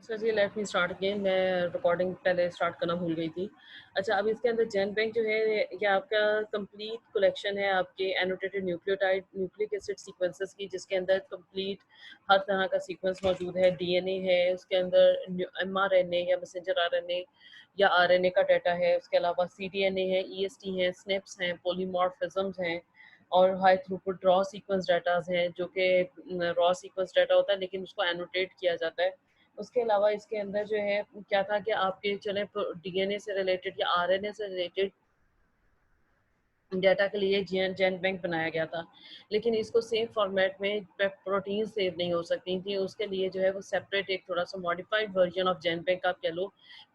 Sir जी let me start again. मैं recording पहले start करना भूल गई थी। अच्छा, अब इसके अंदर जेन बैंक जो है ये आपका कंप्लीट कलेक्शन है आपके annotated nucleotide nucleic acid sequences की, जिसके अंदर कंप्लीट हर तरह का सीक्वेंस मौजूद है। डीएनए है, उसके अंदर एमआरएनए या मैसेंजर आरएनए या आरएनए का डाटा है, उसके अलावा सीडीएनए है, ईएसटी है, स्नेप्स हैं, पॉलीमॉर्फिज्म्स हैं और high throughput raw sequence datas हैं, जो कि रॉ सीक्वेंस डाटा होता है लेकिन उसको एनोटेट किया जाता है। उसके अलावा इसके अंदर जो है क्या था कि आपके चले डीएनए से रिलेटेड या आरएनए से रिलेटेड डाटा के लिए जेन बैंक बनाया गया था, लेकिन इसको सेम फॉर्मेट में प्रोटीन सेव नहीं हो सकती थी। उसके लिए जो है वो सेपरेट एक थोड़ा सा modified version of GenBank आप कह लो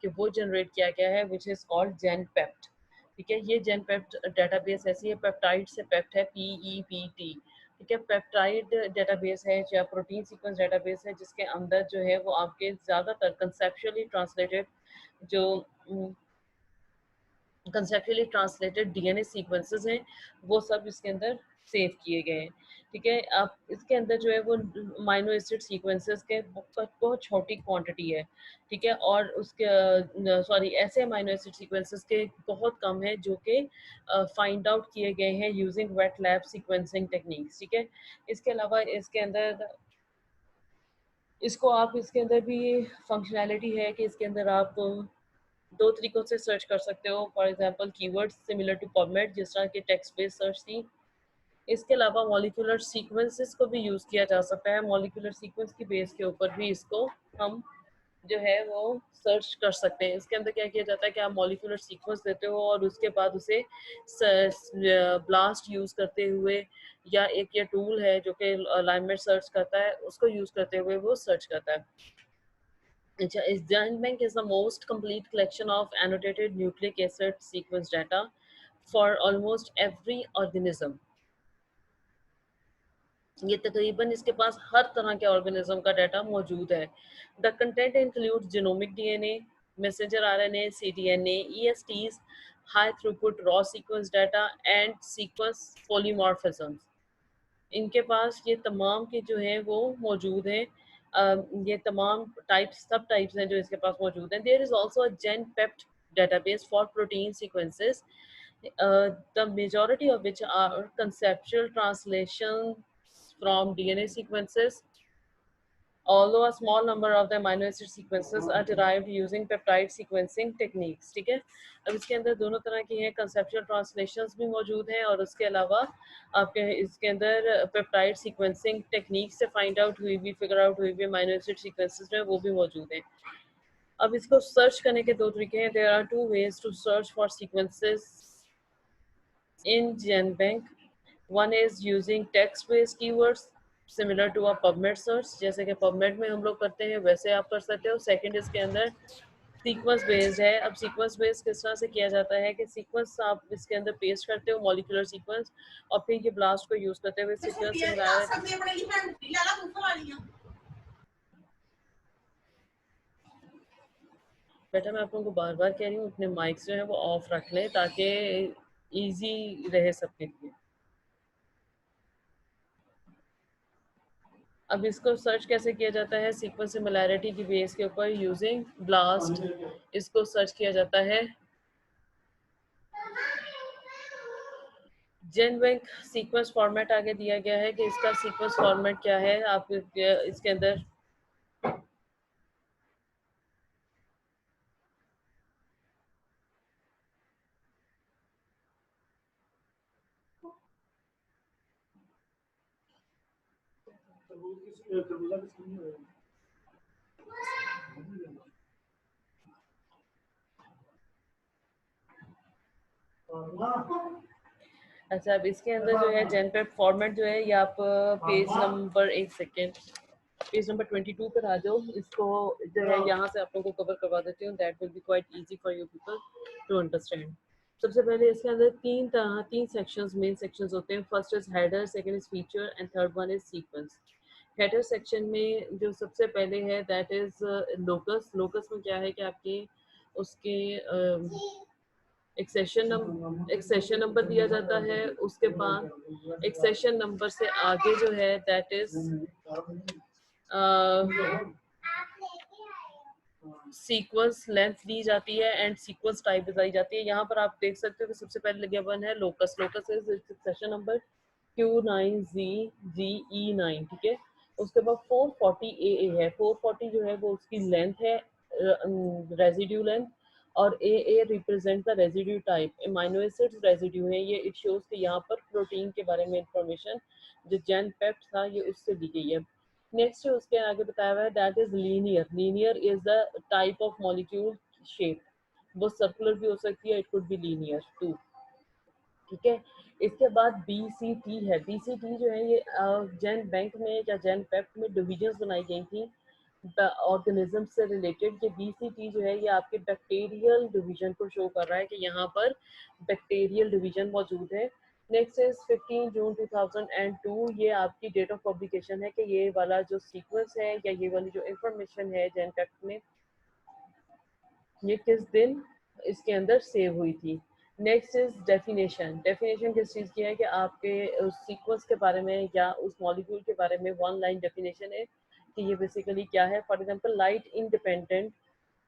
कि वो जनरेट किया गया है, which is called GenPept. ठीक है, ये जेन पेप्ट डाटाबेस ऐसी है, पेप्टाइड से पेप्ट है, PEPT। ठीक है, पेप्टाइड डेटाबेस है या प्रोटीन सीक्वेंस डेटाबेस है, जिसके अंदर जो है वो आपके ज़्यादातर कंसेप्चुअली ट्रांसलेटेड जो कंसेप्चुअली ट्रांसलेटेड डीएनए सीक्वेंसेस हैं वो सब इसके अंदर सेव किए गए हैं। ठीक है, आप इसके अंदर जो है वो अमाइनो एसिड सीक्वेंसेस के बहुत छोटी क्वांटिटी है। ठीक है, और उसके सॉरी ऐसे अमाइनो एसिड सीक्वेंसेस के बहुत कम है जो कि फाइंड आउट किए गए हैं using wet lab sequencing techniques. ठीक है, इसके अलावा इसके अंदर इसके अंदर भी फंक्शनैलिटी है कि इसके अंदर आप दो तरीकों से सर्च कर सकते हो। For example keywords similar to PubMed, जिस तरह की टेक्स्ट बेस्ड सर्च थी। इसके अलावा मॉलिक्यूलर सीक्वेंसेस को भी यूज़ किया जा सकता है। मॉलिक्यूलर सीक्वेंस की बेस के ऊपर भी इसको हम जो है वो सर्च कर सकते हैं। इसके अंदर क्या किया जाता है कि आप मॉलिक्यूलर सीक्वेंस देते हो और उसके बाद उसे ब्लास्ट यूज़ करते हुए या एक ये टूल है जो कि अलाइनमेंट सर्च करता है, उसको यूज़ करते हुए वो सर्च करता है। GenBank is the most complete collection of annotated nucleic acid sequence data for almost every organism. ये तकरीबन इसके पास हर तरह के ऑर्गेनिज्म का डाटा मौजूद है। The content include genomic DNA, messenger RNA, cDNA, ESTs, high throughput raw sequence data and sequence polymorphisms. इनके पास ये तमाम के जो है वो मौजूद हैं। ये तमाम टाइप्स सब टाइप्स हैं जो इसके पास मौजूद हैं। There is also a GenPept database for protein sequences, the majority of which are conceptual translations from DNA sequences, although a small number of the amino acid sequences are derived using peptide sequencing techniques। ठीक है, अब इसके अंदर दोनों तरह की हैं, conceptual translations भी मौजूद हैं और उसके अलावा आपके इसके अंदर पेप्टाइड सीक्वेंसिंग टेक्निक से फाइंड आउट हुई भी फिगर आउट हुई भी अमीनो एसिड सीक्वेंसेस जो है वो भी मौजूद हैं। अब इसको सर्च करने के दो तरीके हैं। There are two ways to search for sequences in GenBank। One is using text based keywords similar to a PubMed search, जैसे कि पबमेड में हम लोग करते हैं वैसे आप कर सकते हो। सेकंड इसके अंदर सीक्वेंस बेस्ड है। अब सीक्वेंस बेस्ड किस तरह से किया जाता है कि सीक्वेंस आप इसके अंदर पेस्ट करते हो मॉलिक्यूलर सीक्वेंस और फिर ये ब्लास्ट को यूज करते हुए सीक्वेंस से मिलाया। बेटा मैं आप लोगों को बार बार कह रही हूँ अपने माइक्स जो है वो ऑफ रख लें ताकि इजी रहे सबके लिए। अब इसको सर्च कैसे किया जाता है सीक्वेंस सिमिलैरिटी की बेस के ऊपर यूजिंग ब्लास्ट, इसको सर्च किया जाता है। जेनबैंक सीक्वेंस फॉर्मेट आगे दिया गया है कि इसका सीक्वेंस फॉर्मेट क्या है। आप इसके अंदर अच्छा, अब इसके अंदर जो है जेनपेप फॉर्मेट जो है ये आप पेज नंबर एक सेकेंड पेज नंबर 22 पर आ जाओ। इसको जो है यहाँ से आप लोगों को कवर करवा देती हूँ। That will be quite easy for you people to understand. सबसे पहले इसके अंदर तीन सेक्शंस मेन सेक्शंस होते हैं। First is header, second is feature and third one is sequence. Header section में जो सबसे पहले है दैट इज लोकस। लोकस में क्या है कि आपके उसके एक सेशन नंबर दिया जाता है। उसके बाद एक सेशन नंबर से आगे जो है दैट इज सीक्वेंस लेंथ दी जाती है एंड सीक्वेंस टाइप बताई जाती है। यहाँ पर आप देख सकते हो कि सबसे पहले गिवन है locus. Locus is session number Q9ZGE9, ठीक है। उसके बाद 440 AA है। 440 जो है वो उसकी लेंथ है, रेजिड्यू लेंथ, और AA represent the residue type. Amino acids residue है ये। इट शोज कि यहाँ पर प्रोटीन के बारे में इंफॉर्मेशन जो जेन पेप्ट था ये उससे दी गई है। नेक्स्ट उसके आगे बताया हुआ है that is linear. Linear is the type of molecule shape. वो सर्कुलर भी हो सकती है, it could be linear too, ठीक है। इसके बाद BCT है। BCT जो है ये जेन बैंक में या जेन पेप्ट में डिविजन्स बनाई गई थी ऑर्गेनिज्म से रिलेटेड। ये BCT जो है ये आपके बैक्टीरियल डिवीजन को शो कर रहा है कि यहाँ पर बैक्टीरियल डिवीजन मौजूद है। नेक्स्ट इज 15 जून 2002। ये आपकी डेट ऑफ पब्लिकेशन है कि ये वाला जो सीक्वेंस है या ये वाली जो इंफॉर्मेशन है जेन पेप्ट में ये किस दिन इसके अंदर सेव हुई थी। Next is definition. डेफिनेशन किस चीज़ की है कि आपके उस सीक्वेंस के बारे में या उस मॉलिक्यूल के बारे में वन लाइन डेफिनेशन है कि ये बेसिकली क्या है। For example light independent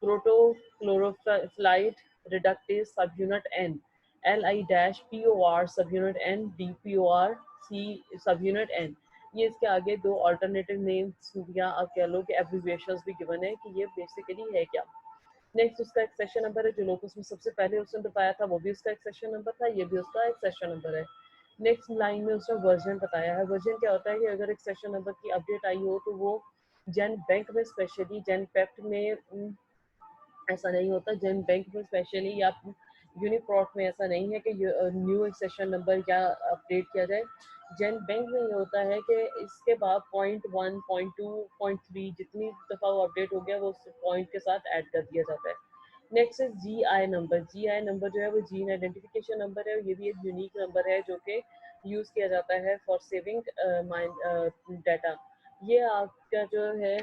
protochlorophyllide reductase subunit N, LI-POR subunit N, DPOR C subunit N. ये इसके आगे दो अल्टरनेटिव नेम्स या आप कह लो कि एब्रिविएशंस भी गिवन है कि ये बेसिकली है क्या। नेक्स्ट उसका एक सेशन नंबर है जो लोकस में सबसे पहले उसने बताया था, वो भी उसका एक सेशन नंबर था, ये भी उसका एक सेशन नंबर है। नेक्स्ट लाइन में उसने वर्जन बताया है। वर्जन क्या होता है कि अगर एक सेशन नंबर की अपडेट आई हो तो वो जेन बैंक में स्पेशली, जेन पेप्ट में ऐसा नहीं होता। जेन बैंक में स्पेशली या यूनिप्रोट में ऐसा नहीं है कि न्यू एक सेशन नंबर या अपडेट किया जाए। जेन बैंक में ये होता है कि इसके बाद .1, .2, .3 जितनी दफ़ा वो अपडेट हो गया वो उस पॉइंट के साथ ऐड कर दिया जाता है। Next is GI number. GI number जो है वो जीन आइडेंटिफिकेशन नंबर है। ये भी एक यूनिक नंबर है जो कि यूज़ किया जाता है फॉर सेविंग डाटा। ये आपका जो है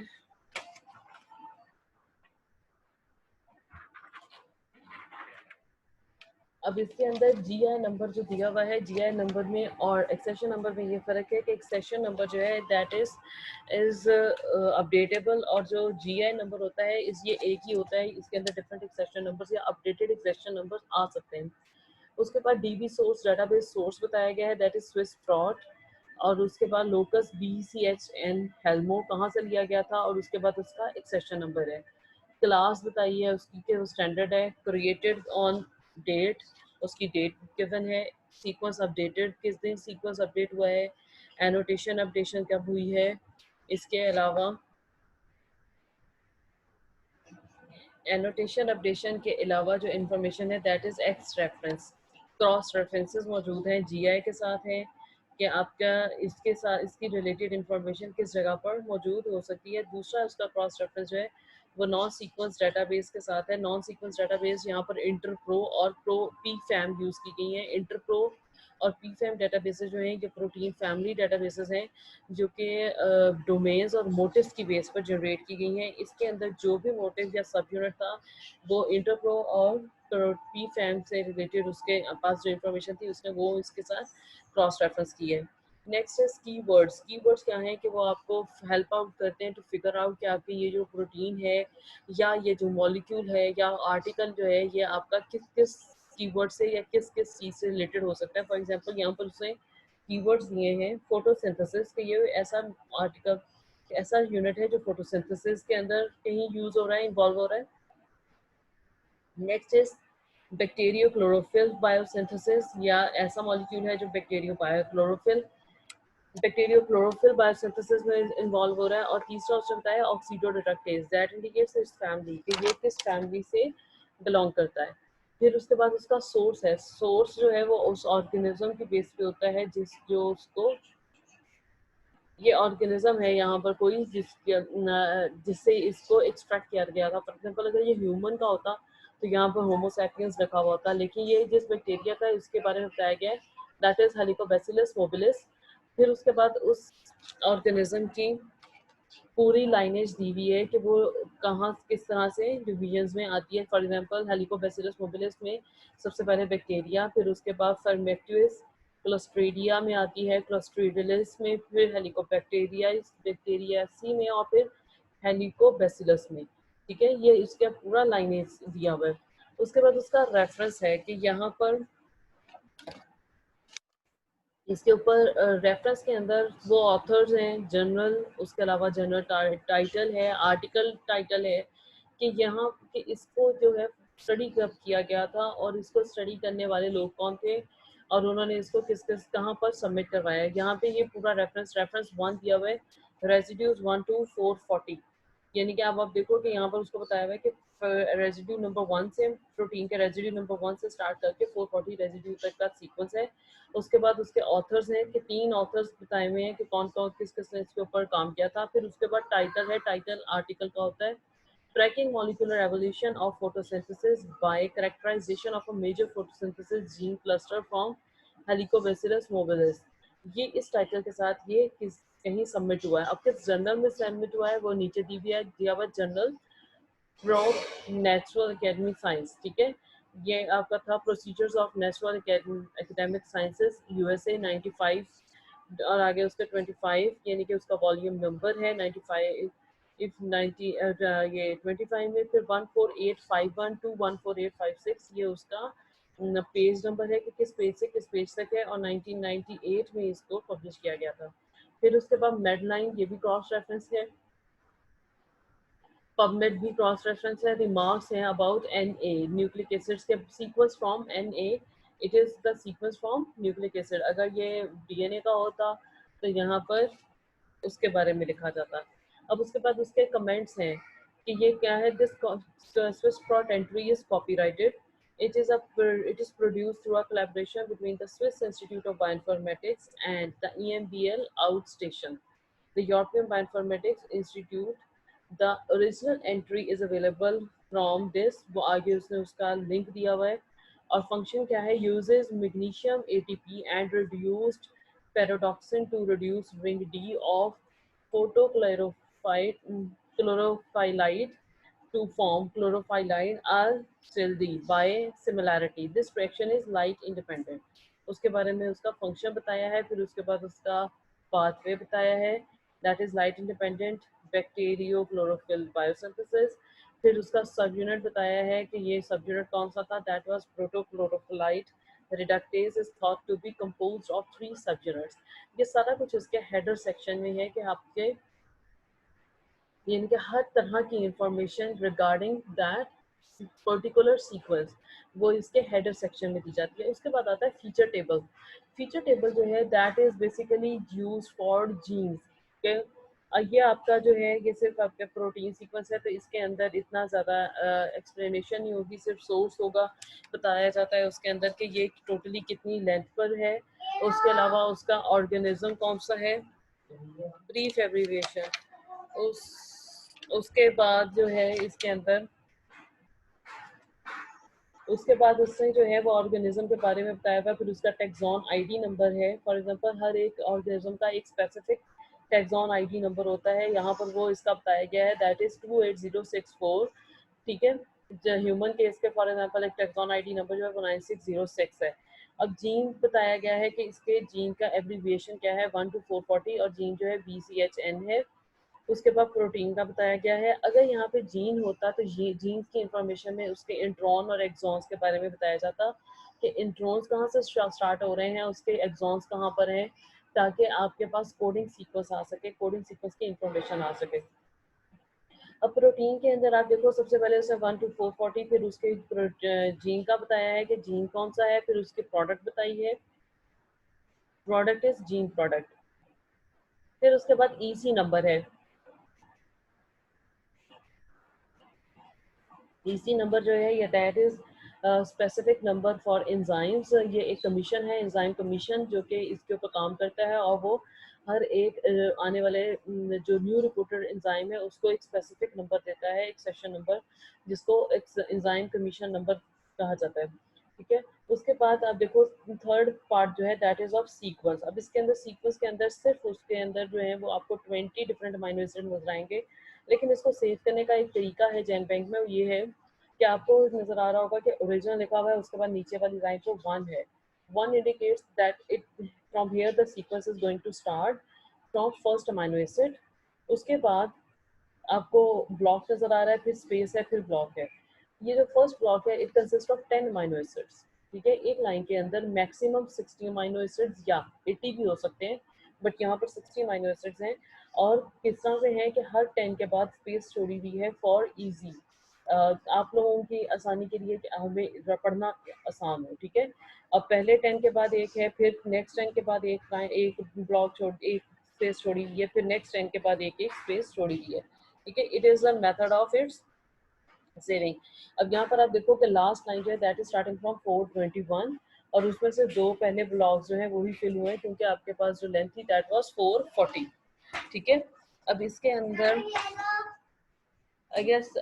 अब इसके अंदर GI नंबर जो दिया हुआ है, GI नंबर में और एक्सेशन नंबर में ये फ़र्क है कि एक्सेशन नंबर जो है दैट इज़ अपडेटेबल, और जो GI नंबर होता है इस ये एक ही होता है। इसके अंदर डिफरेंट एक्सेशन नंबर्स या अपडेटेड एक्सेशन नंबर्स आ सकते हैं। उसके बाद DB सोर्स डाटाबेस सोर्स बताया गया है दैट इज़ स्विस प्रॉट। और उसके बाद लोकस BCHN हेल्मो कहाँ से लिया गया था, और उसके बाद उसका एक्सेशन नंबर है। क्लास बताई है उसकी कि वो स्टैंडर्ड है। क्रिएटेड ऑन डेट, उसकी डेट गिवन है। सीक्वेंस अपडेटेड किस दिन सीक्वेंस अपडेट हुआ है। एनोटेशन अपडेशन कब हुई है। इसके अलावा एनोटेशन अपडेशन के अलावा जो इन्फॉर्मेशन है that is x reference. Cross references मौजूद हैं GI के साथ हैं कि आपका इसके साथ इसकी रिलेटेड इंफॉर्मेशन किस जगह पर मौजूद हो सकती है। दूसरा उसका क्रॉस रेफरेंस जो है वो नॉन सीक्वेंस डाटाबेस के साथ है। नॉन सीक्वेंस डाटाबेस यहाँ पर इंटरप्रो और प्रो PFAM यूज़ की गई हैं। इंटरप्रो और PFAM डाटाबेसेस जो हैं ये प्रोटीन फैमिली डाटाबेसेस हैं जो कि डोमेन्स और मोटिव्स की बेस पर जनरेट की गई हैं। इसके अंदर जो भी मोटिव या सब यूनिट था वो इंटरप्रो और PFAM से रिलेटेड उसके पास जो इंफॉर्मेशन थी उसने वो इसके साथ क्रॉस रेफरेंस की है। नेक्स्ट है कीवर्ड्स। कीवर्ड्स क्या हैं कि वो आपको हेल्प आउट करते हैं टू फिगर आउट कि आपकी ये जो प्रोटीन है या ये जो मॉलिक्यूल है या आर्टिकल जो है ये आपका किस किस कीवर्ड से या किस किस चीज़ से रिलेटेड हो सकता है। फॉर एग्जांपल यहाँ पर उसने कीवर्ड्स दिए हैं फोटोसिंथेसिस के। ये ऐसा आर्टिकल, ऐसा यूनिट है जो फोटोसिंथेसिस के अंदर कहीं यूज़ हो रहा है, इन्वॉल्व हो रहा है। Next is bacterio chlorophyll biosynthesis, या ऐसा मॉलिक्यूल है जो बैक्टीरियो बायोसिंथेसिस में इन्वॉल्व हो रहा है। और तीसरा उसने बताया ऑक्सीडोरिडक्टेज दैट इंडिकेट्स इट्स फैमिली कि ये किस फैमिली से बिलोंग करता है। फिर उसके बाद उसका सोर्स है। सोर्स जो है वो उस ऑर्गेनिज्म के बेस पे होता है जो उसको ये ऑर्गेनिज्म है यहाँ पर कोई जिससे इसको एक्सट्रैक्ट किया गया था। फॉर एग्जाम्पल अगर ये ह्यूमन का होता तो यहाँ पर होमोसैपियंस रखा हुआ होता, लेकिन ये जिस बैक्टीरिया का इसके बारे में बताया गया है दैट इज हेलिकोबैसिलस मोबिलिस। फिर उसके बाद उस ऑर्गेनिज्म की पूरी लाइनेज दी हुई है कि वो कहाँ किस तरह से डिवीजन्स में आती है। फॉर एग्जांपल हेलिकोबैसिलस मोबिलिस में सबसे पहले बैक्टीरिया, फिर उसके बाद फर्मेक्टिवस क्लोस्ट्रीडिया में आती है, क्लोस्ट्रीडियलिस में, फिर हेलिकोबैक्टीरिया बैक्टीरियासी में, और फिर हेलिकोबैसिलस में। ठीक है, ये इसका पूरा लाइनेज दिया हुआ है। उसके बाद उसका रेफरेंस है कि यहाँ पर इसके ऊपर रेफरेंस के अंदर वो ऑथर्स हैं, जर्नल, उसके अलावा जर्नल टाइटल है, आर्टिकल टाइटल है, कि यहाँ कि इसको जो है स्टडी कब किया गया था और इसको स्टडी करने वाले लोग कौन थे और उन्होंने इसको किस किस कहाँ पर सबमिट करवाया है। यहाँ पे ये पूरा रेफरेंस 1 दिया हुआ है, रेजिड्यूज 1 to 440, यानी कि अब आप देखो कि यहाँ पर उसको बताया हुआ है कि रेजिड्यू नंबर 1 से, प्रोटीन के रेजिड्यू नंबर 1 से स्टार्ट करके 440 रेजिड्यू तक का सीक्वेंस है। उसके बाद उसके ऑथर्स हैं कि 3 ऑथर्स बताए हुए हैं कि कौन कौन किस किस ने इसके ऊपर काम किया था। फिर उसके बाद टाइटल है, टाइटल आर्टिकल का होता है, tracking molecular evolution of photosynthesis by characterisation of a major photosynthesis gene cluster from Heliobacillus mobilis. ये इस टाइटल के साथ ये किस कहीं सबमिट हुआ है। अब किस जर्नल में सबमिट हुआ है वो नीचे दिया हुआ journal from natural academic science. ठीक है, ये आपका था procedures of natural academic sciences USA 95, और आगे उसका 25 यानी कि उसका वॉल्यूम नंबर है 95। इफ 90 ये 25 में फिर 14851 टू 14856 ये उसका पेज नंबर है कि किस पेज से किस पेज तक है, और 1998 में इसको पब्लिश किया गया था। फिर उसके बाद मेडलाइन, ये भी क्रॉस रेफरेंस है, पबमेड भी क्रॉस रेफरेंस है, रिमार्क्स हैं अबाउट एनए न्यूक्लिक एसिड्स के sequence from NA, it is the sequence from nucleic acid. अगर ये डीएनए का होता तो यहाँ पर उसके बारे में लिखा जाता। अब उसके बाद उसके कमेंट्स हैं कि ये क्या है, this Swiss Prot entry is copyrighted. It is produced through a collaboration between the Swiss Institute of Bioinformatics and the EMBL outstation, the European Bioinformatics Institute. The original entry is available from this, वो आगे उसने उसका link दिया हुआ है। और function क्या है, uses magnesium ATP and reduced pyridoxine to reduce ring D of chlorophyllite to form chlorophyllite are stealthy by similarity. This reaction is light independent. उसके बारे में उसका फंक्शन बताया है, फिर उसके बाद उसका पाथवे बताया है, that is light independent bacterio chlorophyll biosynthesis. फिर उसका सब यूनिट बताया है कि ये सब यूनिट कौन सा था, that was protochlorophyllide reductase is thought to be composed of 3 subunits. ये सारा कुछ इसके हेडर सेक्शन में है कि आपके यानी कि हर तरह की information regarding that particular sequence वो इसके हेडर सेक्शन में दी जाती है। उसके बाद आता है फीचर टेबल। फीचर टेबल जो है that is basically use for genes के। ये आपका जो है ये सिर्फ आपका प्रोटीन सीक्वेंस है तो इसके अंदर इतना ज़्यादा एक्सप्लेनेशन नहीं होगी, सिर्फ सोर्स होगा, बताया जाता है उसके अंदर कि ये टोटली कितनी लेंथ पर है, उसके अलावा उसका ऑर्गेनिज्म कौन सा है, ब्रीफ एब्रीविएशन। उस उसके बाद जो है इसके अंदर उसके बाद उसने जो है वो ऑर्गेनिज्म के बारे में बताया हुआ, फिर उसका टेक्सॉन आईडी नंबर है। फॉर एग्जांपल हर एक ऑर्गेनिज्म का एक स्पेसिफिक टेक्सॉन आईडी नंबर होता है, यहाँ पर वो इसका बताया गया है, दैट इज 28064। ठीक है, ह्यूमन केस के फॉर एग्जांपल एक टेक्सॉन आईडी नंबर जो है वो 9606 है। अब जीन बताया गया है कि इसके जीन का एब्रीविएशन क्या है 1 to 440, और जीन जो है BCHN है। उसके बाद प्रोटीन का बताया गया है। अगर यहाँ पे जीन होता तो ये जीन्स की इंफॉर्मेशन में उसके इंट्रॉन और एक्सॉन्स के बारे में बताया जाता कि इंट्रॉन्स कहाँ से स्टार्ट हो रहे हैं, उसके एक्सॉन्स कहाँ पर हैं, ताकि आपके पास कोडिंग सीक्वेंस आ सके, कोडिंग सीक्वेंस की इंफॉर्मेशन आ सके। अब प्रोटीन के अंदर आप देखो सबसे पहले उसने 1 to 440, फिर उसके जीन का बताया है कि जीन कौन सा है, फिर उसकी प्रोडक्ट बताई है, प्रोडक्ट इज जीन प्रोडक्ट। फिर उसके बाद ईसी नंबर है। ईसी नंबर जो है ये that is specific number for enzymes. ये एक कमीशन है, एंजाइम कमीशन, जो कि इसके ऊपर काम करता है और वो हर एक आने वाले जो न्यू रिपोर्टेड एंजाइम है उसको एक स्पेसिफिक नंबर देता है, एक सेशन नंबर, जिसको एक एंजाइम कमीशन नंबर कहा जाता है। ठीक है, उसके बाद आप देखो थर्ड पार्ट जो है दैट इज ऑफ सीक्वेंस। अब इसके अंदर सीक्वेंस के अंदर सिर्फ उसके अंदर जो है वो आपको 20 डिफरेंट अमीनो एसिड नजर आएंगे, लेकिन इसको सेव करने का एक तरीका है जैन बैंक में, ये है कि आपको नजर आ रहा होगा कि ओरिजिनल लिखा हुआ है, उसके बाद नीचे वाली लाइन जो 1 है, 1 indicates that it from here the sequence is going to start from first amino acid. उसके बाद आपको ब्लॉक नजर आ रहा है, फिर स्पेस है, फिर ब्लॉक है। ये जो फर्स्ट ब्लॉक है it consist of 10 amino acids. ठीक है, एक लाइन के अंदर मैक्सिमम 60 अमाइनो एसिड्स या 80 भी हो सकते हैं, बट यहाँ पर 60 अमाइनो एसिड्स हैं। और किस तरह से है कि हर 10 के बाद स्पेस छोड़ी हुई है फॉर इजी, आप लोगों की आसानी के लिए कि हमें पढ़ना आसान हो। ठीक है, अब पहले 10 के बाद एक है, फिर नेक्स्ट 10 के बाद एक ब्लॉक छोड़, एक स्पेस छोड़ी हुई है, फिर नेक्स्ट 10 के बाद एक स्पेस छोड़ी हुई है। ठीक है, it is a method of its saving. अब यहाँ पर आप देखो कि लास्ट लाइन जो है दैट इज स्टार्टिंग फ्रॉम 421, और उसमें से दो पहले ब्लॉक्स जो है वो ही फिल हुए हैं क्योंकि आपके पास जो लेंथ थी दैट वाज 440। ठीक है, अब इसके अंदर आई गेस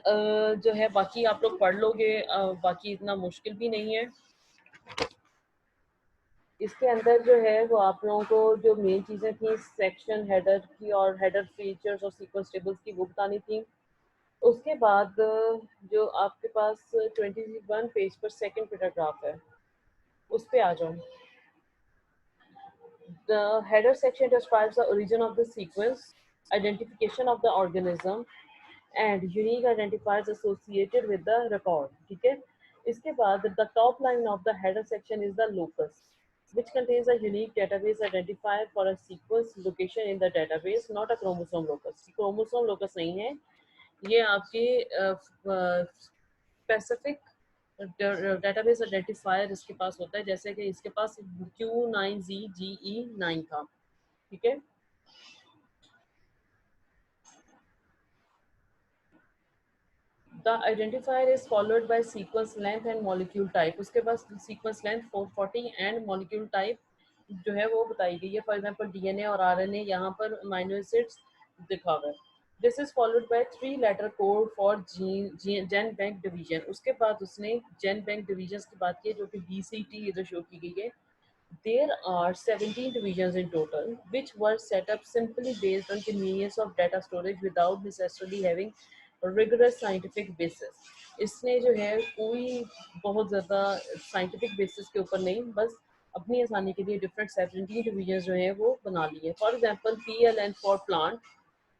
जो है बाकी आप लोग पढ़ लोगे, बाकी इतना मुश्किल भी नहीं है। इसके अंदर जो है वो आप लोगों को जो मेन चीज़ें थी सेक्शन हेडर की और हेडर फीचर्स और सीक्वेंस टेबल्स की वो बतानी थी। उसके बाद जो आपके पास 21 पेज पर सेकंड पैराग्राफ है उस पे आ जाओ। The header section describes the origin of the sequence, identification of the organism, and unique identifiers associated with the record. ठीक है, इसके बाद the top line of the header section is the locus, which contains a unique database identifier for a sequence location in the database, not a chromosome locus. Chromosome locus नहीं है, ये आपके specific database identifier इसके पास होता है, जैसे कि इसके पास Q9ZGE9 था। ठीक है, the identifier is followed by sequence length and molecule type. उसके पास sequence length 440 and molecule type जो है वो बताई गई है। फॉर एग्जांपल डीएनए और आरएनए, यहाँ पर अमीनो एसिड्स दिखा हुआ है। This is followed by 3 letter code for GenBank division. उसके बाद उसने जेन बैंक डिवीजन की बात की जो कि BCT इधर शो की गई है। There are 17 divisions in total, which were set up simply based on convenience of data storage without necessarily having a rigorous scientific basis. इसने जो है कोई बहुत ज़्यादा साइंटिफिक बेसिस के ऊपर नहीं, बस अपनी आसानी के लिए डिफरेंट 17 डिवीजन जो है वो बना ली है। For example PLN for plant,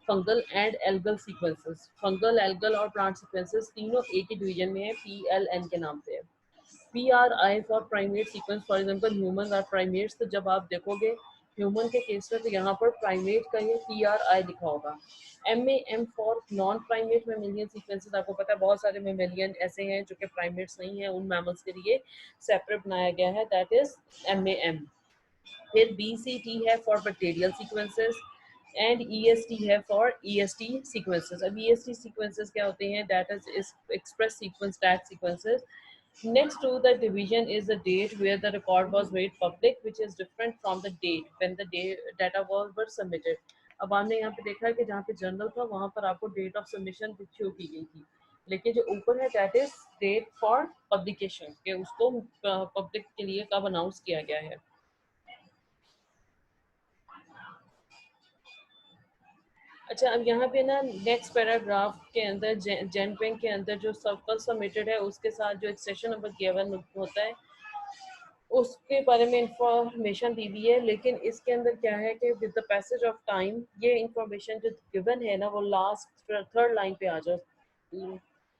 fungal and algal sequences. Fungal, algal और प्लांट सीक्वेंसेस तीनों एक ही डिवीजन में है, PLN के नाम से है। PRI for primate sequence, for example human or primates, तो जब आप देखोगे ह्यूमन के केस में तो यहाँ पर प्राइमेट का ये PRI लिखा होगा। MAM for non primate mammalian sequences, आपको पता है बहुत सारे मेमेलियन ऐसे हैं जो कि प्राइमेट्स नहीं है, उन मैमल्स के लिए सेपरेट बनाया गया है, दैट इज MAM। फिर BCT है for bacterial sequences and EST है फॉर EST सीक्वेंसेस। अब EST सीक्वेंसेस क्या होते हैं, that is express sequence tag sequences. Next to the division is the date where the record was made public, which is different from the date when the data were submitted. अब आपने यहाँ पे देखा है कि जहाँ पे जर्नल था वहाँ पर आपको डेट ऑफ सबमिशन शो की गई थी, लेकिन जो ऊपर है that is date for publication, के उसको पब्लिक के लिए कब अनाउंस किया गया है। अच्छा, अब यहाँ पे ना नेक्स्ट पैराग्राफ के अंदर जेन बैंक के अंदर जो सर्कल सबमिटेड है उसके साथ जो एक्सेशन नंबर गिवन होता है उसके बारे में इंफॉर्मेशन दी हुई है। लेकिन इसके अंदर क्या है कि with the passage of time ये इंफॉर्मेशन जो गिवन है ना वो लास्ट थर्ड लाइन पे आ जाओ,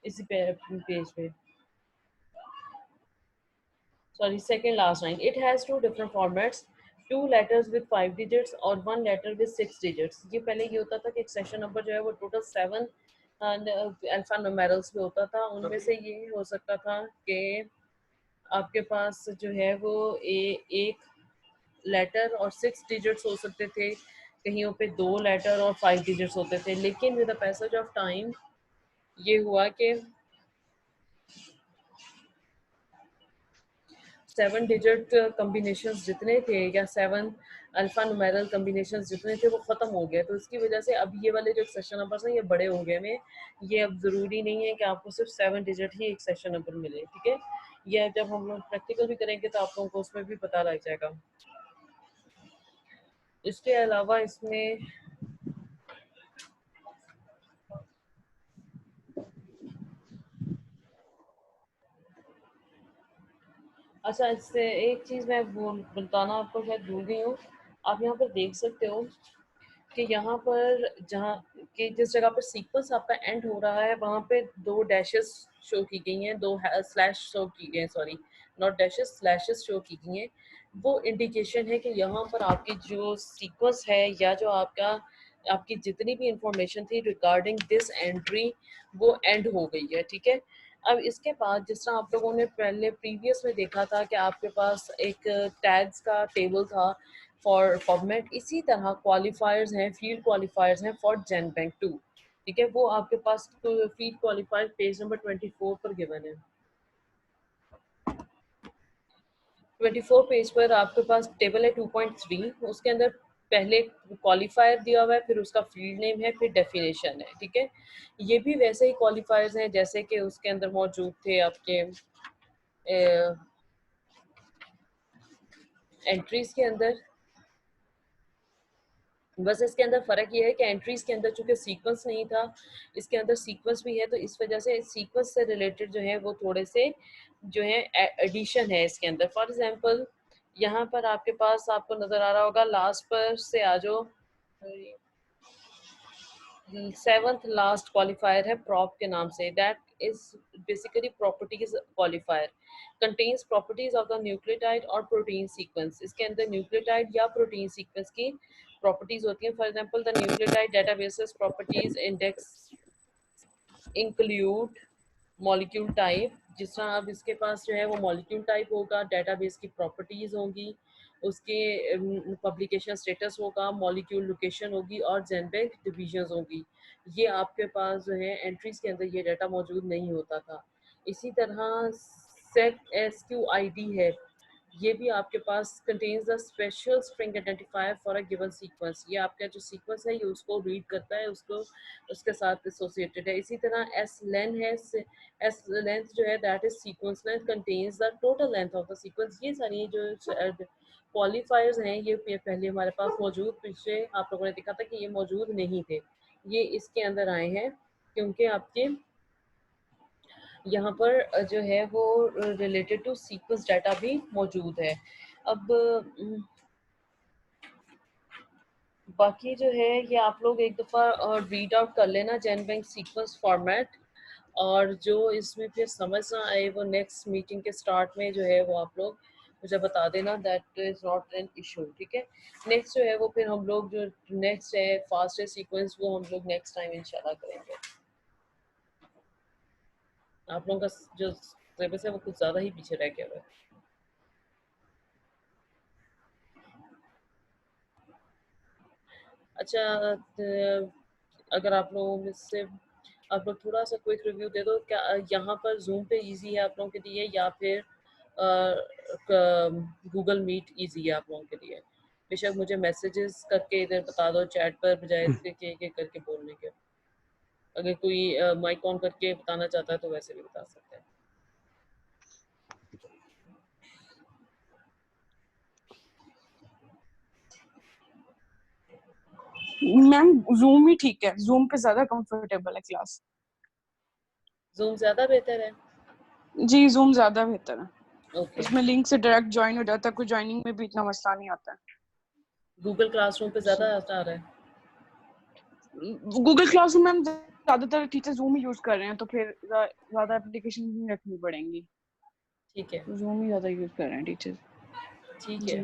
इसी पेज पे, sorry second last line. It has two different formats, 2 letters with 5 digits और 1 letter with 6 digits। ये पहले ये होता था कि सेशन नंबर जो है वो टोटल 7 अल्फा न्यूमेरल्स में होता था, उनमें से ये हो सकता था कि आपके पास जो है वो एक लेटर और 6 डिजिट्स हो सकते थे, कहीं पे 2 लेटर और 5 डिजिट्स होते थे। लेकिन with the passage of time ये हुआ कि 7 डिजिट कम्बिनेशन जितने थे या 7 अल्फा न्यूमेरल कम्बिनेशन जितने थे वो ख़त्म हो गए, तो इसकी वजह से अब ये वाले जो सेशन नंबर हैं ये बड़े हो गए में। ये अब ज़रूरी नहीं है कि आपको सिर्फ 7 डिजिट ही एक सेशन नंबर मिले। ठीक है, ये जब हम लोग प्रैक्टिकल भी करेंगे तो आप लोगों को उसमें भी पता लग जाएगा। इसके अलावा इसमें अच्छा, इससे एक चीज़ मैं बताना आपको शायद भूल गई हूँ। आप यहाँ पर देख सकते हो कि यहाँ पर जहाँ कि जिस जगह पर सीक्वेंस आपका एंड हो रहा है वहाँ पे 2 डैशेस शो की गई हैं, 2 स्लैश शो की गए हैं, sorry not dashes, slashes show की गई हैं। वो इंडिकेशन है कि यहाँ पर आपकी जो सीक्वेंस है या जो आपकी जितनी भी इंफॉर्मेशन थी रिगार्डिंग दिस एंट्री वो एंड हो गई है, ठीक है। अब इसके बाद जिस तरह आप लोगों ने पहले प्रीवियस में देखा था कि आपके पास एक टैग्स का टेबल था फॉर पबमेड, इसी तरह क्वालिफायर्स हैं, फील्ड क्वालिफायर्स हैं फॉर जेनबैंक 2, ठीक है। वो आपके पास फील्ड क्वालिफायर पेज नंबर 24 पर गिवन है। 24 पेज पर आपके पास टेबल है 2.3, उसके अंदर पहले क्वालिफायर दिया हुआ है, फिर उसका फील्ड नेम है, फिर डेफिनेशन है, ठीक है। ये भी वैसे ही क्वालिफायर्स हैं जैसे कि उसके अंदर मौजूद थे आपके एंट्रीज के अंदर। बस इसके अंदर फ़र्क ये है कि एंट्रीज के अंदर चूंकि सीक्वेंस नहीं था, इसके अंदर सीक्वेंस भी है, तो इस वजह से सीक्वेंस से रिलेटेड जो है वो थोड़े से जो है एडिशन है इसके अंदर। फॉर एग्जांपल यहाँ पर आपके पास आपको नज़र आ रहा होगा, लास्ट पर से आ जाओ, 7th लास्ट क्वालिफायर है प्रॉप के नाम से, that is basically properties qualifier, contains properties of the nucleotide और प्रोटीन सीक्वेंस। इसके अंदर न्यूक्लियोटाइड या प्रोटीन सीक्वेंस की प्रॉपर्टीज होती हैं। For example the nucleotide databases properties index include molecule type, जिस तरह अब इसके पास जो है वो मॉलिक्यूल टाइप होगा, डेटाबेस की प्रॉपर्टीज होंगी, उसके पब्लिकेशन स्टेटस होगा, मॉलिक्यूल लोकेशन होगी और जेनबैंक डिविजन्स होगी। ये आपके पास जो है एंट्रीज के अंदर ये डाटा मौजूद नहीं होता था। इसी तरह सेट SQID है, ये भी आपके पास contains the special string identifier for a given sequence. ये आपका जो सीक्वेंस है ये उसको रीड करता है, उसको उसके साथ एसोसिएटेड है। इसी तरह एस लेन है, एस लेंथ जो है that is sequence length contains the total length of the sequence. ये सारी जो क्वालिफायर्स हैं ये पहले हमारे पास मौजूद, पीछे आप लोगों ने देखा था कि ये मौजूद नहीं थे, ये इसके अंदर आए हैं क्योंकि आपके यहाँ पर जो है वो रिलेटेड टू सीक्वेंस डाटा भी मौजूद है। अब बाकी जो है ये आप लोग एक दफ़ा रीड आउट कर लेना जेनबैंक सीक्वेंस फॉर्मेट, और जो इसमें फिर समझ ना आए वो नेक्स्ट मीटिंग के स्टार्ट में जो है वो आप लोग मुझे बता देना, that is not an issue, ठीक है। नेक्स्ट जो है वो फिर हम लोग जो नेक्स्ट है फास्ट सीक्वेंस वो हम लोग नेक्स्ट टाइम इंशाल्लाह करेंगे। आप लोगों का जो सिलेबस है वो कुछ ज़्यादा ही पीछे रह गया है। अच्छा, अगर आप लोगों में से आप लोग थोड़ा सा क्विक रिव्यू दे दो, क्या यहाँ पर जूम पे इजी है आप लोगों के लिए या फिर गूगल मीट इजी है आप लोगों के लिए? बेशक मुझे मैसेजेस करके इधर बता दो चैट पर, बजाय इसके के करके बोलने के। अगर कोई माइक ऑन करके बताना चाहता है तो वैसे भी बता सकते हैं। मैम जूम ही ठीक है, जूम पे ज्यादा कंफर्टेबल है क्लास। जूम ज्यादा बेहतर है? जी जूम ज्यादा बेहतर है, ओके। उसमें लिंक से डायरेक्ट ज्वाइन हो जाता है, कोई ज्वाइनिंग में भी इतना मसला नहीं आता है। गूगल क्लासरूम पे ज्यादा आ रहा है? गूगल क्लासरूम में हम ज्यादातर टीचर जूम ही यूज कर रहे हैं, तो फिर ज्यादा एप्लीकेशन नहीं रखनी पड़ेंगी, ठीक है, जूम ही ज्यादा यूज कर रहे हैं टीचर। ठीक है। जी